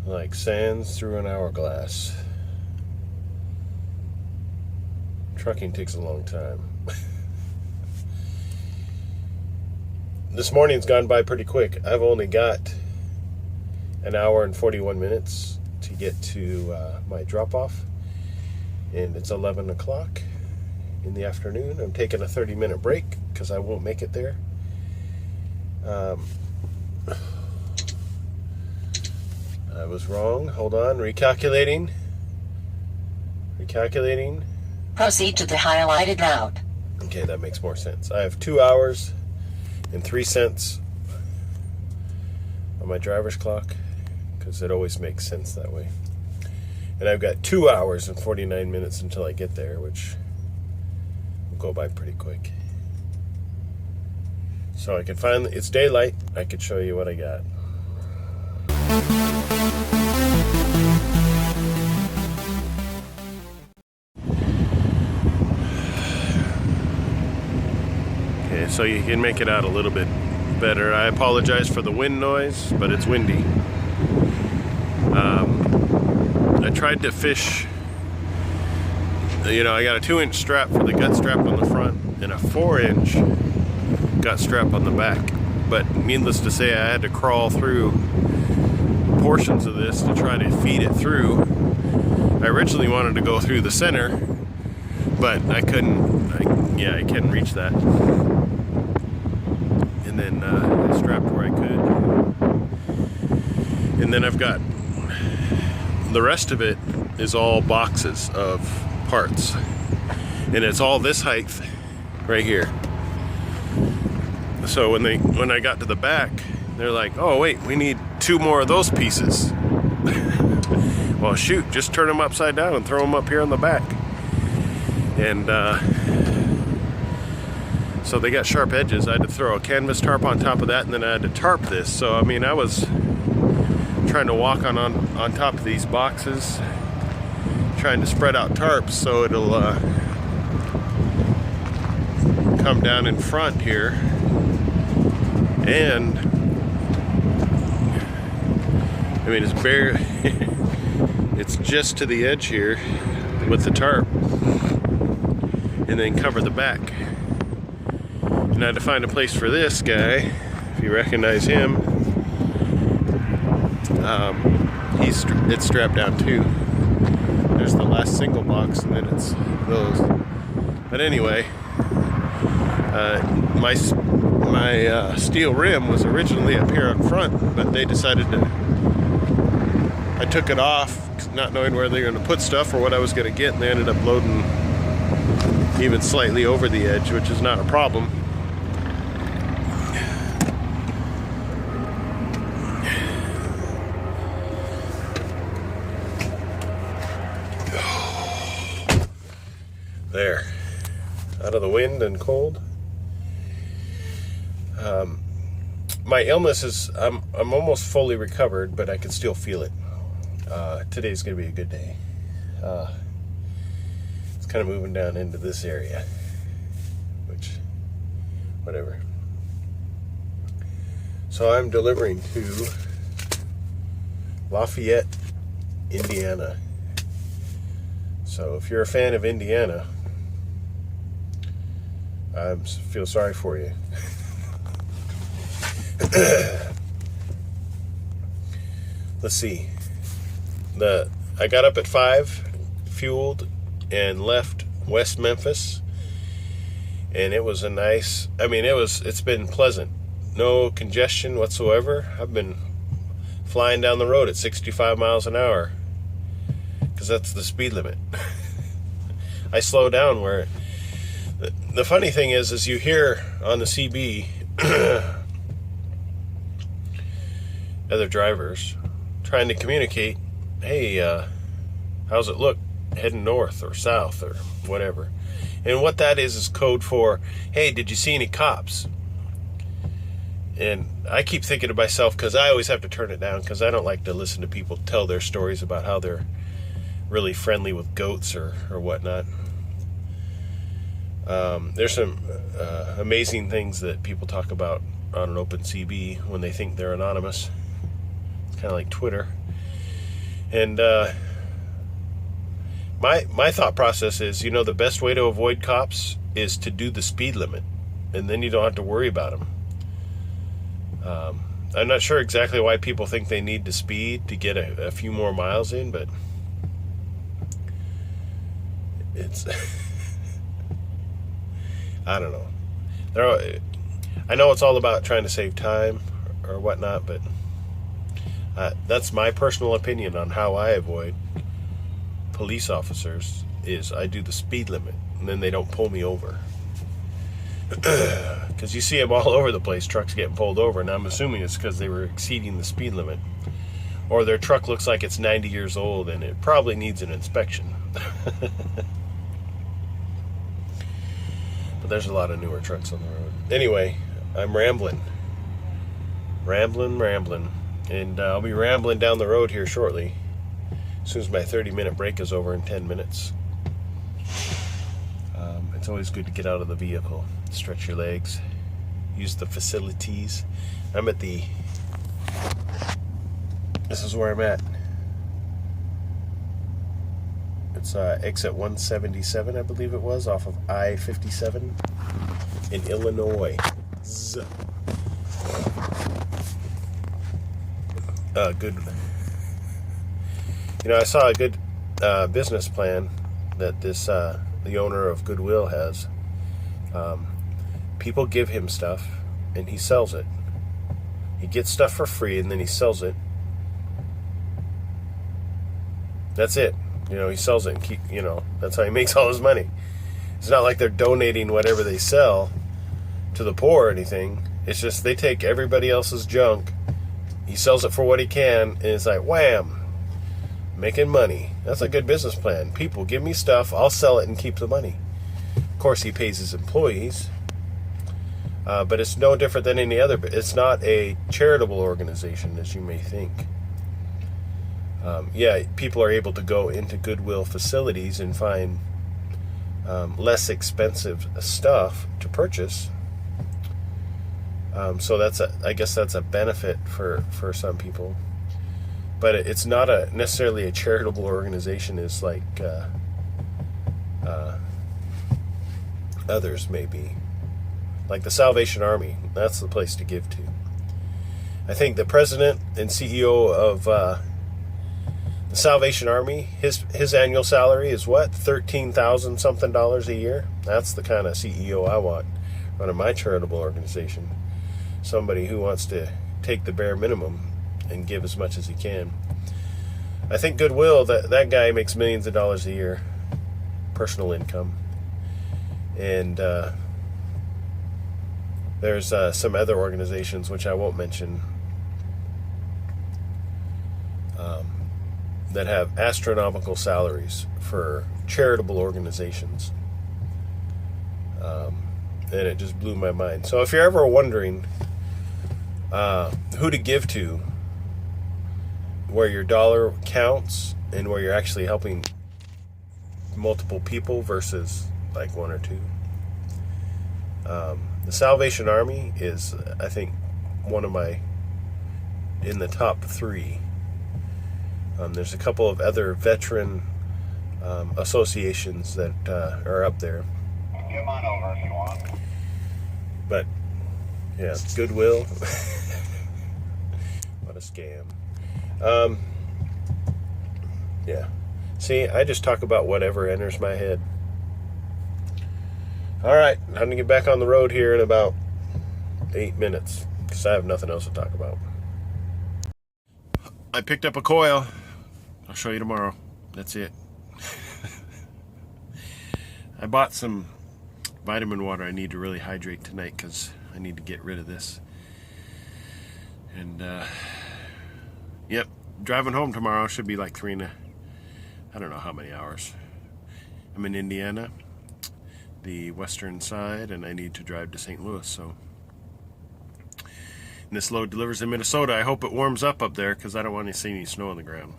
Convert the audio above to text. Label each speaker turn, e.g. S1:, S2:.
S1: like sands through an hourglass. Trucking takes a long time. This morning's gone by pretty quick. I've only got an hour and 41 minutes to get to my drop-off, and it's 11 o'clock in the afternoon. I'm taking a 30-minute break because I won't make it there. I was wrong. Hold on. Recalculating.
S2: Proceed to the highlighted route.
S1: Okay, that makes more sense. I have 2 hours and 3 cents on my driver's clock, because it always makes sense that way. And I've got 2 hours and 49 minutes until I get there, which will go by pretty quick. So I can finally, it's daylight, I could show you what I got. Okay, so you can make it out a little bit better. I apologize for the wind noise, but it's windy. I tried to fish, I got a 2-inch strap for the gut strap on the front and a 4-inch gut strap on the back. But needless to say, I had to crawl through portions of this to try to feed it through. I originally wanted to go through the center, but I couldn't. I couldn't reach that. And then I strapped where I could. And then I've got the rest of it is all boxes of parts, and it's all this height right here. So when I got to the back, they're like, oh wait, we need 2 more of those pieces. Well shoot, just turn them upside down and throw them up here on the back. And so they got sharp edges. I had to throw a canvas tarp on top of that, and then I had to tarp this. So I mean, I was trying to walk on top of these boxes, trying to spread out tarps so it'll come down in front here. And I mean, it's bare. It's just to the edge here with the tarp, and then cover the back. And I had to find a place for this guy. If you recognize him, it's strapped down too. There's the last single box, and then it's those. But anyway, my steel rim was originally up here on front, but they decided to. I took it off, not knowing where they were going to put stuff or what I was going to get, and they ended up loading even slightly over the edge, which is not a problem. There, out of the wind and cold. My illness is, I'm almost fully recovered, but I can still feel it. Today's gonna be a good day. It's kind of moving down into this area, which, whatever. So I'm delivering to Lafayette, Indiana. So if you're a fan of Indiana, I feel sorry for you. Let's see. I got up at 5, fueled, and left West Memphis, and it was a nice. I mean, it's been pleasant. No congestion whatsoever. I've been flying down the road at 65 miles an hour because that's the speed limit. I slow down where. The funny thing is you hear on the CB other drivers trying to communicate, hey, how's it look heading north or south or whatever. And what that is code for, hey, did you see any cops? And I keep thinking to myself, because I always have to turn it down because I don't like to listen to people tell their stories about how they're really friendly with goats or whatnot. There's some amazing things that people talk about on an open CB when they think they're anonymous. It's kind of like Twitter. And my thought process is, the best way to avoid cops is to do the speed limit, and then you don't have to worry about them. I'm not sure exactly why people think they need to speed to get a few more miles in, but it's I don't know. I know it's all about trying to save time or whatnot, but that's my personal opinion on how I avoid police officers. Is I do the speed limit, and then they don't pull me over. Because you see them all over the place, trucks getting pulled over, and I'm assuming it's because they were exceeding the speed limit, or their truck looks like it's 90 years old and it probably needs an inspection. But there's a lot of newer trucks on the road. Anyway, I'm rambling, and I'll be rambling down the road here shortly, as soon as my 30-minute break is over in 10 minutes. It's always good to get out of the vehicle, stretch your legs, use the facilities. This is where I'm at. It's exit 177, I believe it was, off of I-57 in Illinois. Good. I saw a good business plan that the owner of Goodwill has. People give him stuff, and he sells it. He gets stuff for free, and then he sells it. That's it. He sells it, and that's how he makes all his money. It's not like they're donating whatever they sell to the poor or anything. It's just they take everybody else's junk. He sells it for what he can, and it's like, wham, making money. That's a good business plan. People give me stuff, I'll sell it and keep the money. Of course, he pays his employees, but it's no different than any other. It's not a charitable organization, as you may think. People are able to go into Goodwill facilities and find less expensive stuff to purchase. So I guess that's a benefit for some people. But it's not necessarily a charitable organization as like others may be. Like the Salvation Army, that's the place to give to. I think the president and CEO of the Salvation Army, his annual salary is what? $13,000 something a year? That's the kind of CEO I want running my charitable organization. Somebody who wants to take the bare minimum and give as much as he can. I think Goodwill, that guy makes millions of dollars a year, personal income. And there's some other organizations, which I won't mention, that have astronomical salaries for charitable organizations. And it just blew my mind. So if you're ever wondering who to give to, where your dollar counts and where you're actually helping multiple people versus like one or two, the Salvation Army is, I think, in the top 3. There's a couple of other veteran associations that are up there.
S3: Come on over if you want.
S1: But yeah, Goodwill. What a scam. Yeah. See, I just talk about whatever enters my head. Alright, I'm going to get back on the road here in about 8 minutes, because I have nothing else to talk about. I picked up a Coil. I'll show you tomorrow. That's it. I bought some vitamin water. I need to really hydrate tonight because I need to get rid of this. And, yep, driving home tomorrow should be like I don't know how many hours. I'm in Indiana, the western side, and I need to drive to St. Louis, so. And this load delivers in Minnesota. I hope it warms up there because I don't want to see any snow on the ground.